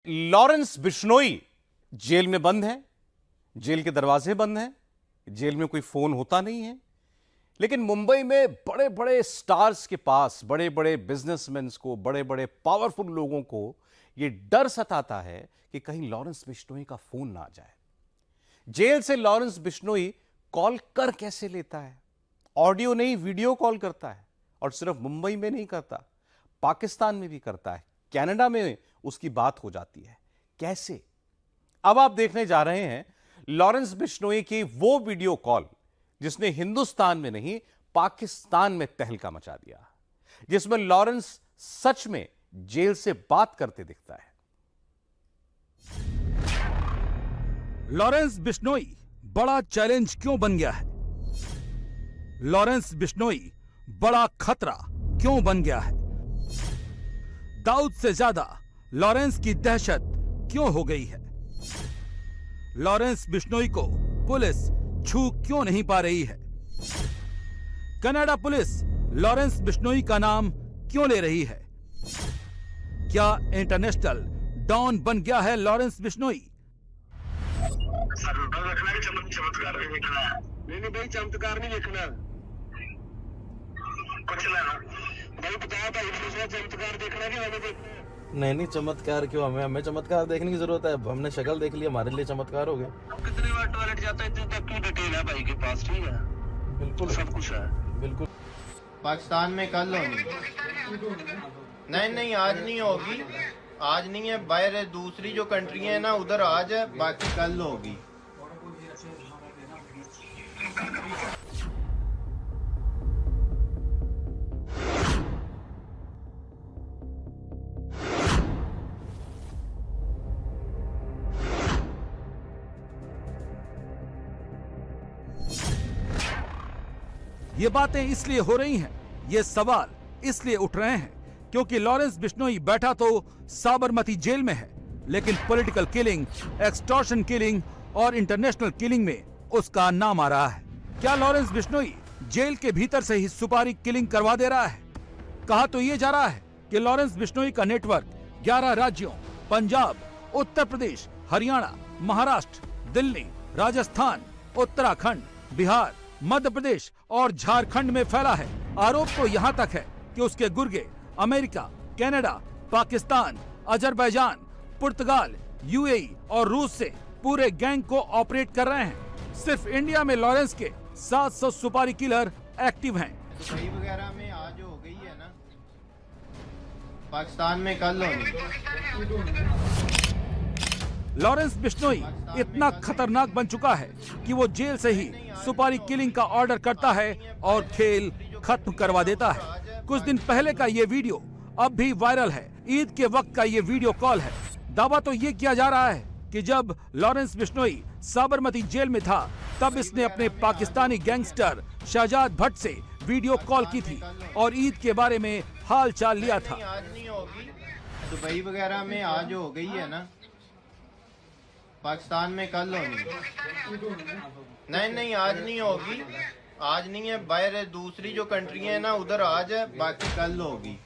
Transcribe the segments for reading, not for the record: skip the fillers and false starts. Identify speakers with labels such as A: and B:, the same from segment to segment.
A: Lawrence Bishnoi jail में बंद है, जेल के दरवाजे बंद हैं, जेल में कोई फोन होता नहीं है। लेकिन मुंबई में बड़े बड़े स्टार्स के पास, बड़े बड़े बिजनेसमैन को, बड़े बड़े पावरफुल लोगों को यह डर सताता है कि कहीं लॉरेंस बिश्नोई का फोन ना आ जाए। जेल से लॉरेंस बिश्नोई कॉल कर कैसे लेता है? ऑडियो नहीं, वीडियो कॉल करता है। और सिर्फ मुंबई में नहीं करता, पाकिस्तान में भी करता है, कनाडा में उसकी बात हो जाती है। कैसे? अब आप देखने जा रहे हैं लॉरेंस बिश्नोई की वो वीडियो कॉल जिसने हिंदुस्तान में नहीं पाकिस्तान में तहलका मचा दिया, जिसमें लॉरेंस सच में जेल से बात करते दिखता है।
B: लॉरेंस बिश्नोई बड़ा चैलेंज क्यों बन गया है? लॉरेंस बिश्नोई बड़ा खतरा क्यों बन गया है? दाऊद से ज्यादा लॉरेंस की दहशत क्यों हो गई है? लॉरेंस बिश्नोई को पुलिस छू क्यों नहीं पा रही है? कनाडा पुलिस लॉरेंस बिश्नोई का नाम क्यों ले रही है? क्या इंटरनेशनल डॉन बन गया है लॉरेंस बिश्नोई?
C: चमत्कार नहीं लिखना है। नहीं भाई, चमत्कार नहीं लिखना। कुछ ना भाई बताया था, दूसरा चमत्कार देखना कि हमें देखना?
D: नहीं, चमत्कार क्यों? हमें चमत्कार देखने की जरूरत है। हमने शक्ल देख ली, हमारे लिए चमत्कार हो गया।
C: कितने बार टॉयलेट जाता है, इतने तक की डिटेल है भाई के पास। ठीक है,
D: बिल्कुल
C: सब कुछ है।
D: बिल्कुल।
E: पाकिस्तान में कल होगी। नहीं, आज नहीं होगी। आज नहीं है, बाहर दूसरी जो कंट्री है ना, उधर आज है, बाकी कल होगी।
B: ये बातें इसलिए हो रही हैं, ये सवाल इसलिए उठ रहे हैं क्योंकि लॉरेंस बिश्नोई बैठा तो साबरमती जेल में है, लेकिन पॉलिटिकल किलिंग, एक्सटॉर्शन किलिंग और इंटरनेशनल किलिंग में उसका नाम आ रहा है। क्या लॉरेंस बिश्नोई जेल के भीतर से ही सुपारी किलिंग करवा दे रहा है? कहा तो ये जा रहा है कि लॉरेंस बिश्नोई का नेटवर्क 11 राज्यों पंजाब, उत्तर प्रदेश, हरियाणा, महाराष्ट्र, दिल्ली, राजस्थान, उत्तराखंड, बिहार, मध्य प्रदेश और झारखंड में फैला है। आरोप तो यहाँ तक है कि उसके गुर्गे अमेरिका, कनाडा, पाकिस्तान, अजरबैजान, पुर्तगाल, यूएई और रूस से पूरे गैंग को ऑपरेट कर रहे हैं। सिर्फ इंडिया में लॉरेंस के 700 सुपारी किलर एक्टिव हैं।
E: दुबई वगैरह में आज हो गई है ना, पाकिस्तान में कल होगी।
B: लॉरेंस बिश्नोई इतना खतरनाक बन चुका है कि वो जेल से ही सुपारी किलिंग का ऑर्डर करता है और खेल खत्म करवा देता है। कुछ दिन पहले का ये वीडियो अब भी वायरल है। ईद के वक्त का ये वीडियो कॉल है। दावा तो ये किया जा रहा है कि जब लॉरेंस बिश्नोई साबरमती जेल में था, तब इसने अपने पाकिस्तानी गैंगस्टर शहजाद भट्ट से वीडियो कॉल की थी और ईद के बारे में हाल चाल लिया था।
E: आज नहीं होगी। दुबई वगैरह में आज हो गई है ना, पाकिस्तान में कल होगी। नहीं, आज नहीं होगी। आज नहीं है, बाहर दूसरी जो कंट्री है ना, उधर आज है, बाकी कल होगी।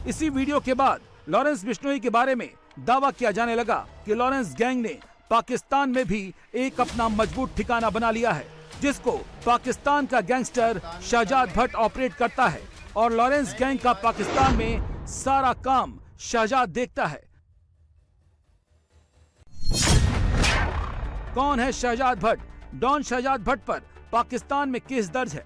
B: इसी वीडियो के बाद लॉरेंस बिश्नोई के बारे में दावा किया जाने लगा कि लॉरेंस गैंग ने पाकिस्तान में भी एक अपना मजबूत ठिकाना बना लिया है, जिसको पाकिस्तान का गैंगस्टर शहजाद भट्ट ऑपरेट करता है और लॉरेंस गैंग का पाकिस्तान में सारा काम शहजाद देखता है। कौन है शहजाद भट्ट? डॉन शहजाद भट्ट पर पाकिस्तान में केस दर्ज है।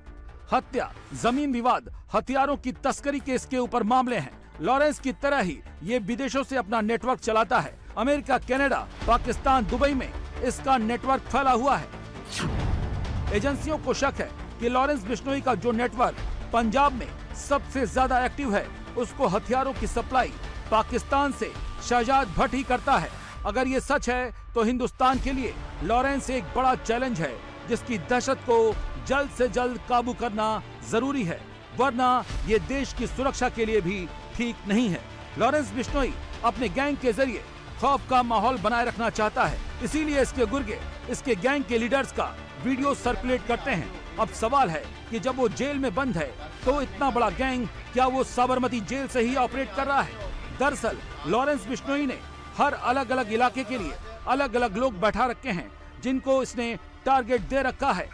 B: हत्या, जमीन विवाद, हथियारों की तस्करी के इसके ऊपर मामले हैं। लॉरेंस की तरह ही ये विदेशों से अपना नेटवर्क चलाता है। अमेरिका, कनाडा, पाकिस्तान, दुबई में इसका नेटवर्क फैला हुआ है। एजेंसियों को शक है कि लॉरेंस बिश्नोई का जो नेटवर्क पंजाब में सबसे ज्यादा एक्टिव है, उसको हथियारों की सप्लाई पाकिस्तान से शहजाद भट्ट ही करता है। अगर ये सच है तो हिंदुस्तान के लिए लॉरेंस एक बड़ा चैलेंज है, जिसकी दहशत को जल्द से जल्द काबू करना जरूरी है, वरना ये देश की सुरक्षा के लिए भी ठीक नहीं है। लॉरेंस बिश्नोई अपने गैंग के जरिए खौफ का माहौल बनाए रखना चाहता है, इसीलिए इसके गुर्गे इसके गैंग के लीडर्स का वीडियो सर्कुलेट करते हैं अब सवाल है कि जब वो जेल में बंद है तो इतना बड़ा गैंग क्या वो साबरमती जेल से ही ऑपरेट कर रहा है? दरअसल लॉरेंस बिश्नोई ने हर अलग अलग इलाके के लिए अलग अलग लोग बैठा रखे हैं जिनको इसने टारगेट दे रखा है।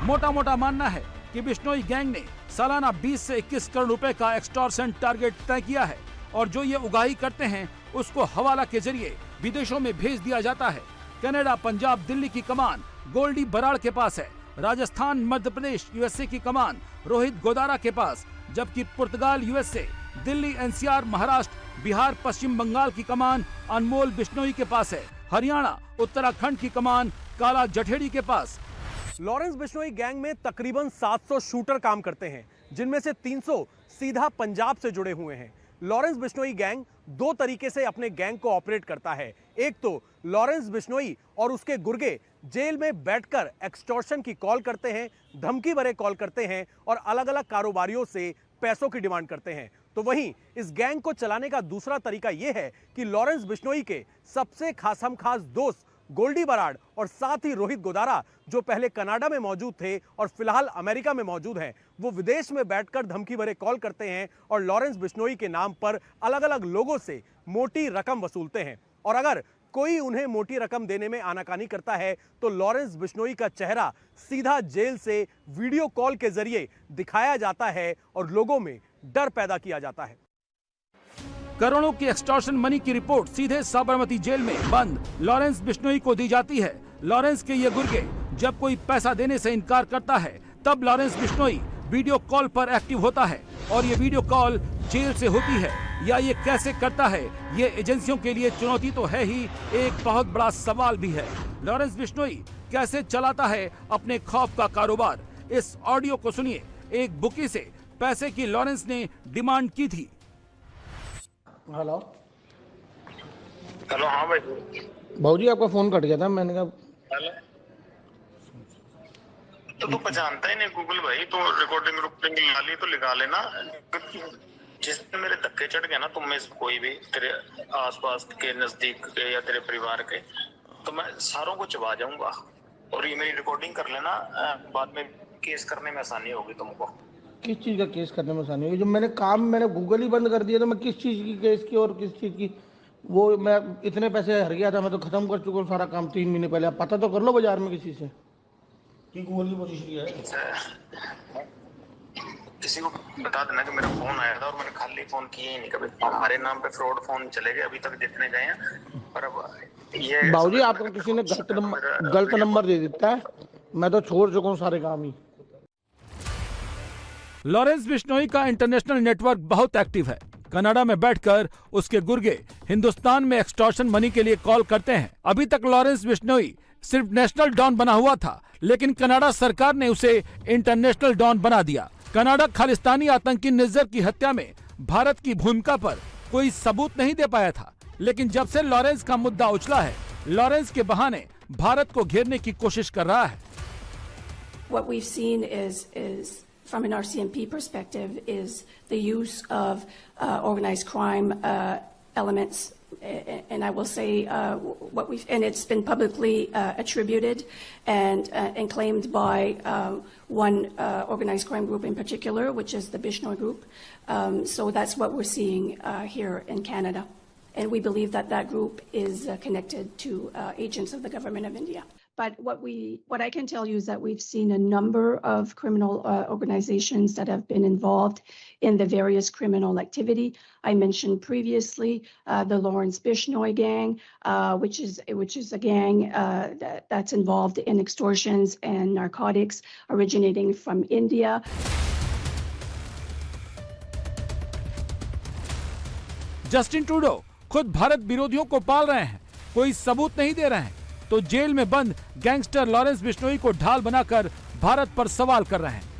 B: मोटा मोटा मानना है कि बिश्नोई गैंग ने सालाना 20 से 21 करोड़ रुपए का एक्सटॉर्शन टारगेट तय किया है और जो ये उगाही करते हैं उसको हवाला के जरिए विदेशों में भेज दिया जाता है। कनाडा, पंजाब, दिल्ली की कमान गोल्डी बराड़ के पास है। राजस्थान, मध्य प्रदेश, यूएसए की कमान रोहित गोदारा के पास, जबकि पुर्तगाल, यूएसए, दिल्ली, एनसीआर, महाराष्ट्र, बिहार, पश्चिम बंगाल की कमान अनमोल बिश्नोई के पास है। हरियाणा, उत्तराखंड की कमान काला जठेड़ी के पास।
F: लॉरेंस बिश्नोई गैंग में तकरीबन 700 शूटर काम करते हैं, जिनमें से 300 सीधा पंजाब से जुड़े हुए हैं। लॉरेंस बिश्नोई गैंग दो तरीके से अपने गैंग को ऑपरेट करता है। एक तो लॉरेंस बिश्नोई और उसके गुर्गे जेल में बैठकर एक्सटॉर्शन की कॉल करते हैं, धमकी भरे कॉल करते हैं और अलग अलग कारोबारियों से पैसों की डिमांड करते हैं। तो वहीं इस गैंग को चलाने का दूसरा तरीका यह है कि लॉरेंस बिश्नोई के सबसे खास दोस्त गोल्डी बराड़ और साथ ही रोहित गोदारा, जो पहले कनाडा में मौजूद थे और फिलहाल अमेरिका में मौजूद हैं, वो विदेश में बैठकर धमकी भरे कॉल करते हैं और लॉरेंस बिश्नोई के नाम पर अलग अलग लोगों से मोटी रकम वसूलते हैं। और अगर कोई उन्हें मोटी रकम देने में आनाकानी करता है तो लॉरेंस बिश्नोई का चेहरा सीधा जेल से वीडियो कॉल के जरिए दिखाया जाता है और लोगों में डर पैदा किया जाता है।
B: करोड़ों की एक्सटॉर्शन मनी की रिपोर्ट सीधे साबरमती जेल में बंद लॉरेंस बिश्नोई को दी जाती है। लॉरेंस के ये गुर्गे जब कोई पैसा देने से इनकार करता है तब लॉरेंस बिश्नोई वीडियो कॉल पर एक्टिव होता है और ये वीडियो कॉल जेल से होती है। या ये कैसे करता है, ये एजेंसियों के लिए चुनौती तो है ही, एक बहुत बड़ा सवाल भी है। लॉरेंस बिश्नोई कैसे चलाता है अपने खौफ का कारोबार? इस ऑडियो को सुनिए। एक बुकी से पैसे की लॉरेंस ने डिमांड की थी।
G: हेलो
C: हेलो, हाँ भाई।
G: भाऊजी आपका फोन कट गया था, मैंने कहा
C: हेलो, तो तू पहचानता ही नहीं गूगल भाई, तो रिकॉर्डिंग ला ली तो लगा लेना। जिसने मेरे धक्के चढ़ गए ना, तुम में से कोई भी, तेरे आसपास के, नजदीक के या तेरे परिवार के, तो मैं सारों को चबा जाऊंगा। और ये मेरी रिकॉर्डिंग कर लेना, बाद में केस करने में आसानी होगी तुमको।
G: किस चीज़ का केस करने में आसानी होगी? जो मैंने गूगल ही बंद कर दिया, तो मैं किस चीज़ की केस की और किस चीज़ की? वो मैं इतने पैसे हर गया था, मैं तो खत्म कर चुका हूँ सारा काम 3 महीने पहले। आप पता तो कर लो बाजार में किसी से कि गूगल की पोजीशन है।
C: किसी को बता देना कि मेरा फोन आया था और मैंने खाली फोन किए ही नहीं कभी। हमारे नाम पे फ्रॉड फोन चले गए अभी तक जितने गए हैं। पर अब ये
G: भाऊजी आपको किसी ने गलत नंबर दे देता है, मैं तो छोड़ चुका हूँ सारे काम ही।
B: लॉरेंस बिश्नोई का इंटरनेशनल नेटवर्क बहुत एक्टिव है। कनाडा में बैठकर उसके गुर्गे हिंदुस्तान में एक्सटॉर्शन मनी के लिए कॉल करते हैं। अभी तक लॉरेंस बिश्नोई सिर्फ नेशनल डॉन बना हुआ था, लेकिन कनाडा सरकार ने उसे इंटरनेशनल डॉन बना दिया। कनाडा खालिस्तानी आतंकी निज्जर की हत्या में भारत की भूमिका पर कोई सबूत नहीं दे पाया था, लेकिन जब से लॉरेंस का मुद्दा उछला है, लॉरेंस के बहाने भारत को घेरने की कोशिश कर रहा है।
H: What we've seen is from an RCMP perspective is the use of organized crime elements, and I will say and it's been publicly attributed and claimed by one organized crime group in particular, which is the Bishnoi group. So that's what we're seeing here in Canada, and we believe that that group is connected to agents of the government of India. But what I can tell you is that we've seen a number of criminal organizations that have been involved in the various criminal activity. I mentioned previously the Lawrence Bishnoi gang, which is a gang that's involved in extortions and narcotics originating from India.
B: Justin Trudeau खुद भारत विरोधियों को पाल रहे हैं, कोई सबूत नहीं दे रहे हैं, तो जेल में बंद गैंगस्टर लॉरेंस बिश्नोई को ढाल बनाकर भारत पर सवाल कर रहे हैं।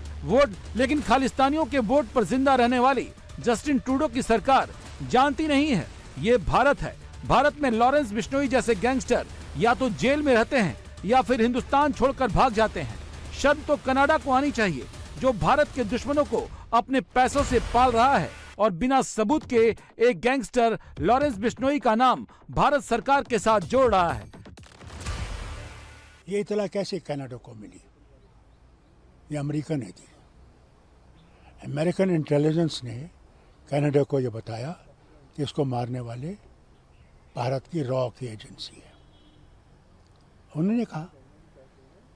B: लेकिन खालिस्तानियों के वोट पर जिंदा रहने वाली जस्टिन ट्रूडो की सरकार जानती नहीं है ये भारत है। भारत में लॉरेंस बिश्नोई जैसे गैंगस्टर या तो जेल में रहते हैं या फिर हिंदुस्तान छोड़कर भाग जाते हैं। शर्म तो कनाडा को आनी चाहिए, जो भारत के दुश्मनों को अपने पैसों से पाल रहा है और बिना सबूत के एक गैंगस्टर लॉरेंस बिश्नोई का नाम भारत सरकार के साथ जोड़ रहा है।
I: ये इतला कैसे कनाडा को मिली? ये अमेरिका ने दी। अमेरिकन इंटेलिजेंस ने कनाडा को ये बताया कि इसको मारने वाले भारत की रॉ की एजेंसी है। उन्होंने कहा,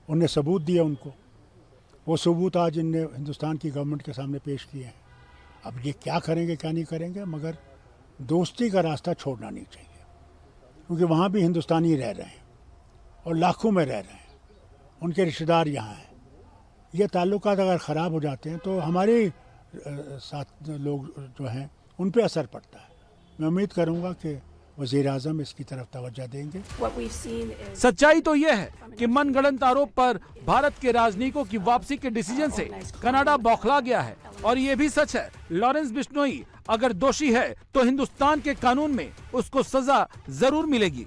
I: उन्हें सबूत दिया उनको, वो सबूत आज इनने हिंदुस्तान की गवर्नमेंट के सामने पेश किए हैं। अब ये क्या करेंगे क्या नहीं करेंगे, मगर दोस्ती का रास्ता छोड़ना नहीं चाहिए, क्योंकि वहाँ भी हिंदुस्तानी रह रहे हैं और लाखों में रह रहे हैं, उनके रिश्तेदार यहाँ हैं। ये ताल्लुकात अगर ख़राब हो जाते हैं तो हमारे साथ लोग जो हैं उन पे असर पड़ता है। मैं उम्मीद करूँगा कि वज़ीर-ए-आज़म इसकी तरफ तवज्जो देंगे।
B: सच्चाई तो यह है कि मनगढ़ंत आरोप पर भारत के राजनयिकों की वापसी के डिसीजन से कनाडा बौखला गया है। और ये भी सच है, लॉरेंस बिश्नोई अगर दोषी है तो हिंदुस्तान के कानून में उसको सजा जरूर मिलेगी।